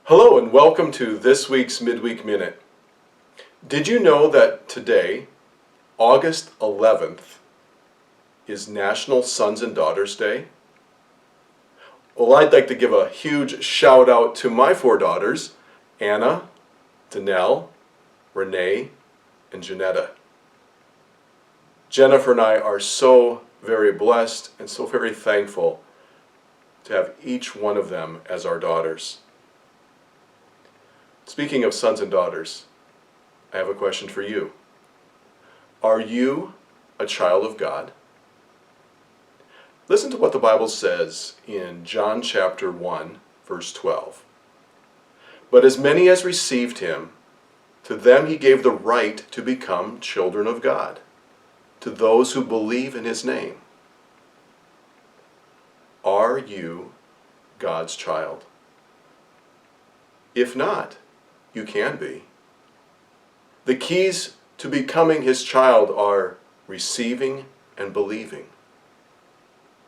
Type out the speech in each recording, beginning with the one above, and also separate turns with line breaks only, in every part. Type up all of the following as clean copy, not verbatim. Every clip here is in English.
Hello and welcome to this week's Midweek Minute. Did you know that today, August 11th, is National Sons and Daughters Day? Well, I'd like to give a huge shout out to my four daughters, Anna, Danelle, Renee, and Janetta. Jennifer and I are so very blessed and so very thankful to have each one of them as our daughters. Speaking of sons and daughters, I have a question for you. Are you a child of God? Listen to what the Bible says in John chapter 1, verse 12. But as many as received him, to them he gave the right to become children of God, to those who believe in his name. Are you God's child? If not, you can be. The keys to becoming his child are receiving and believing.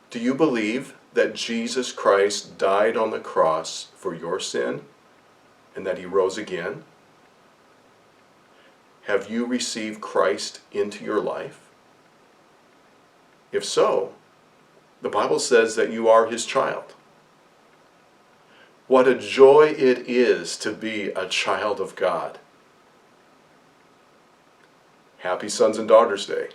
Do you believe that Jesus Christ died on the cross for your sin and that he rose again? Have you received Christ into your life? If so, the Bible says that you are his child. What a joy it is to be a child of God. Happy Sons and Daughters Day.